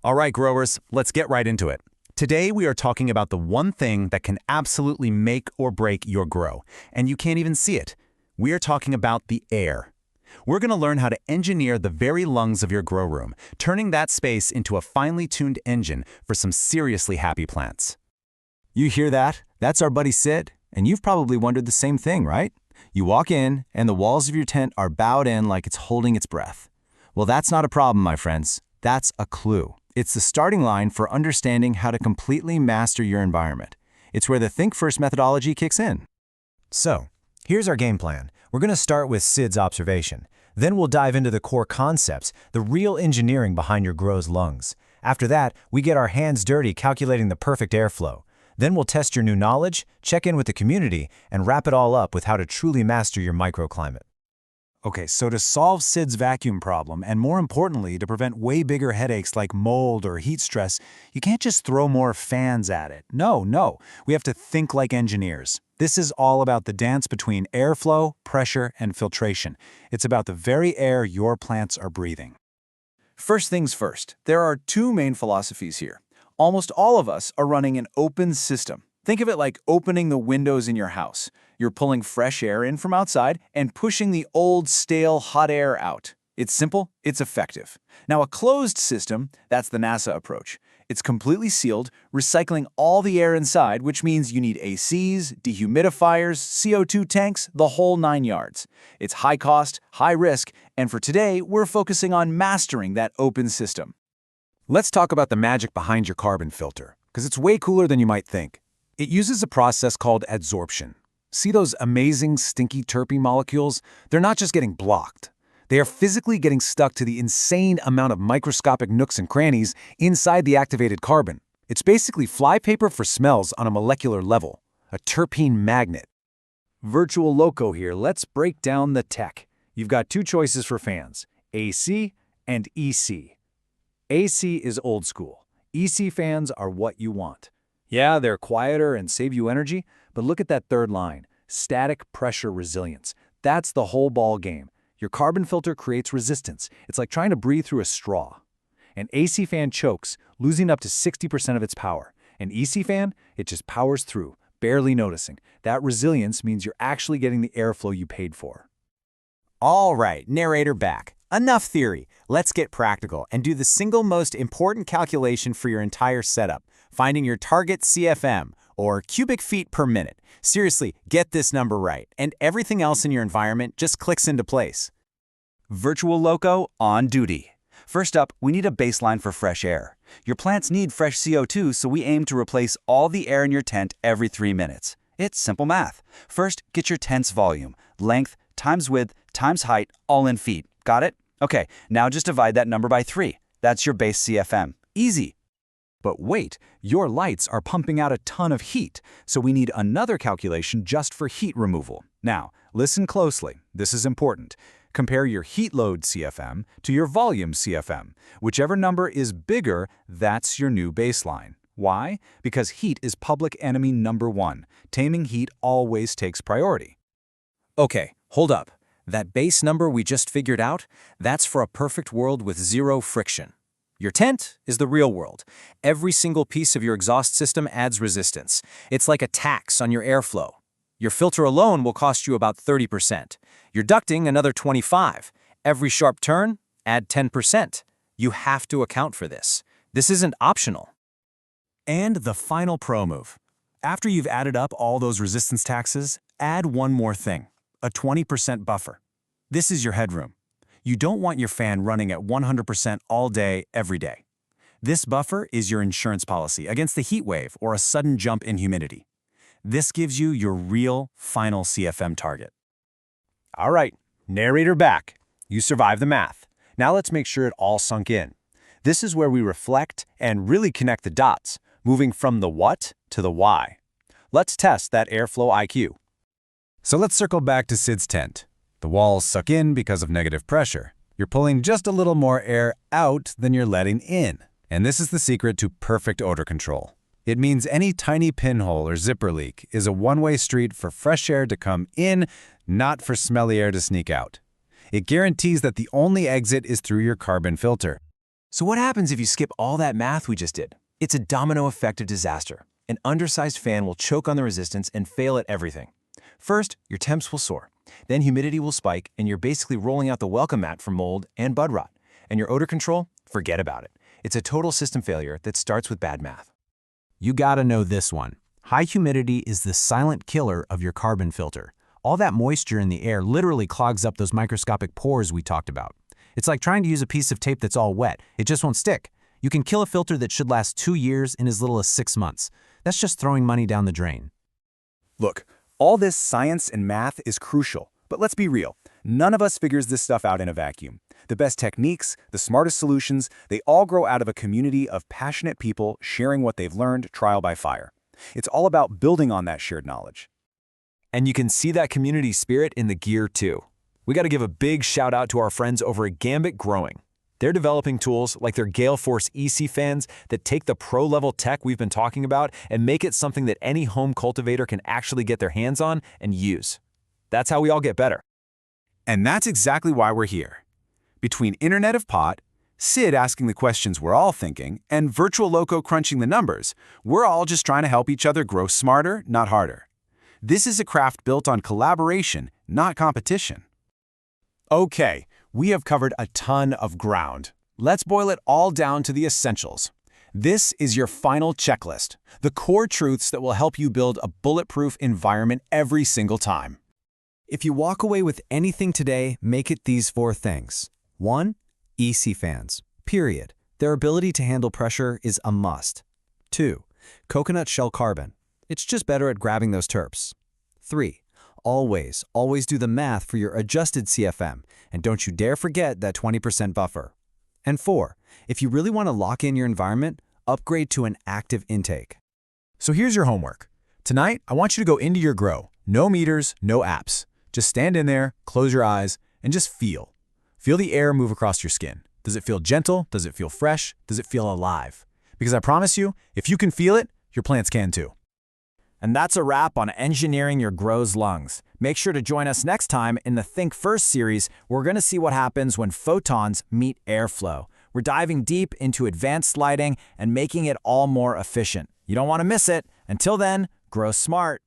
All right, growers, let's get right into it. Today, we are talking about the one thing that can absolutely make or break your grow, and you can't even see it. We are talking about the air. We're going to learn how to engineer the very lungs of your grow room, turning that space into a finely tuned engine for some seriously happy plants. You hear that? That's our buddy Sid, and you've probably wondered the same thing, right? You walk in, and the walls of your tent are bowed in like it's holding its breath. Well, that's not a problem, my friends. That's a clue. It's the starting line for understanding how to completely master your environment. It's where the Think First methodology kicks in. So, here's our game plan. We're going to start with Sid's observation. Then we'll dive into the core concepts, the real engineering behind your grow's lungs. After that, we get our hands dirty calculating the perfect airflow. Then we'll test your new knowledge, check in with the community, and wrap it all up with how to truly master your microclimate. Okay, so to solve Sid's vacuum problem, and more importantly, to prevent way bigger headaches like mold or heat stress, you can't just throw more fans at it. No, we have to think like engineers. This is all about the dance between airflow, pressure, and filtration. It's about the very air your plants are breathing. First things first, there are two main philosophies here. Almost all of us are running an open system. Think of it like opening the windows in your house. You're pulling fresh air in from outside and pushing the old, stale, hot air out. It's simple, it's effective. Now, a closed system, that's the NASA approach. It's completely sealed, recycling all the air inside, which means you need ACs, dehumidifiers, CO2 tanks, the whole 9 yards. It's high cost, high risk, and for today, we're focusing on mastering that open system. Let's talk about the magic behind your carbon filter, because it's way cooler than you might think. It uses a process called adsorption. See those amazing, stinky terpene molecules? They're not just getting blocked. They are physically getting stuck to the insane amount of microscopic nooks and crannies inside the activated carbon. It's basically flypaper for smells on a molecular level, a terpene magnet. Virtual Loco here. Let's break down the tech. You've got two choices for fans, AC and EC. AC is old school. EC fans are what you want. Yeah, they're quieter and save you energy, but look at that third line, static pressure resilience. That's the whole ball game. Your carbon filter creates resistance. It's like trying to breathe through a straw. An AC fan chokes, losing up to 60% of its power. An EC fan, it just powers through, barely noticing. That resilience means you're actually getting the airflow you paid for. All right, narrator back. Enough theory. Let's get practical and do the single most important calculation for your entire setup, finding your target CFM, or cubic feet per minute. Seriously, get this number right, and everything else in your environment just clicks into place. Virtual Loco on duty. First up, we need a baseline for fresh air. Your plants need fresh CO2, so we aim to replace all the air in your tent every 3 minutes. It's simple math. First, get your tent's volume, length times width times height, all in feet. Got it? Okay, now just divide that number by 3. That's your base CFM. Easy. But wait, your lights are pumping out a ton of heat, so we need another calculation just for heat removal. Now, listen closely. This is important. Compare your heat load CFM to your volume CFM. Whichever number is bigger, that's your new baseline. Why? Because heat is public enemy number 1. Taming heat always takes priority. Okay, hold up. That base number we just figured out, that's for a perfect world with zero friction. Your tent is the real world. Every single piece of your exhaust system adds resistance. It's like a tax on your airflow. Your filter alone will cost you about 30%. Your ducting, another 25%. Every sharp turn, add 10%. You have to account for this. This isn't optional. And the final pro move. After you've added up all those resistance taxes, add one more thing, a 20% buffer. This is your headroom. You don't want your fan running at 100% all day, every day. This buffer is your insurance policy against the heat wave or a sudden jump in humidity. This gives you your real final CFM target. All right, narrator back. You survived the math. Now let's make sure it all sunk in. This is where we reflect and really connect the dots, moving from the what to the why. Let's test that airflow IQ. So let's circle back to Sid's tent. The walls suck in because of negative pressure. You're pulling just a little more air out than you're letting in. And this is the secret to perfect odor control. It means any tiny pinhole or zipper leak is a one-way street for fresh air to come in, not for smelly air to sneak out. It guarantees that the only exit is through your carbon filter. So what happens if you skip all that math we just did? It's a domino effect of disaster. An undersized fan will choke on the resistance and fail at everything. First, your temps will soar. Then humidity will spike, and you're basically rolling out the welcome mat for mold and bud rot. And your odor control? Forget about it. It's a total system failure that starts with bad math. You gotta know this one. High humidity is the silent killer of your carbon filter. All that moisture in the air literally clogs up those microscopic pores we talked about. It's like trying to use a piece of tape that's all wet. It just won't stick. You can kill a filter that should last 2 years in as little as 6 months. That's just throwing money down the drain. Look, all this science and math is crucial, but let's be real. None of us figures this stuff out in a vacuum. The best techniques, the smartest solutions, they all grow out of a community of passionate people sharing what they've learned trial by fire. It's all about building on that shared knowledge. And you can see that community spirit in the gear too. We got to give a big shout out to our friends over at Gambit Growing. They're developing tools like their Gale Force EC fans that take the pro-level tech we've been talking about and make it something that any home cultivator can actually get their hands on and use. That's how we all get better. And that's exactly why we're here. Between Internet of Pot, Sid asking the questions we're all thinking, and Virtual Loco crunching the numbers, we're all just trying to help each other grow smarter, not harder. This is a craft built on collaboration, not competition. Okay, we have covered a ton of ground. Let's boil it all down to the essentials. This is your final checklist, the core truths that will help you build a bulletproof environment every single time. If you walk away with anything today, make it these 4 things. 1. EC fans. Period. Their ability to handle pressure is a must. 2. Coconut shell carbon. It's just better at grabbing those terps. 3. Always do the math for your adjusted CFM, and don't you dare forget that 20% buffer. And 4. If you really want to lock in your environment, upgrade to an active intake. So here's your homework. Tonight, I want you to go into your grow. No meters, no apps. Just stand in there, close your eyes, and just feel. Feel the air move across your skin. Does it feel gentle? Does it feel fresh? Does it feel alive? Because I promise you, if you can feel it, your plants can too. And that's a wrap on engineering your grow's lungs. Make sure to join us next time in the Think First series. We're going to see what happens when photons meet airflow. We're diving deep into advanced lighting and making it all more efficient. You don't want to miss it. Until then, grow smart.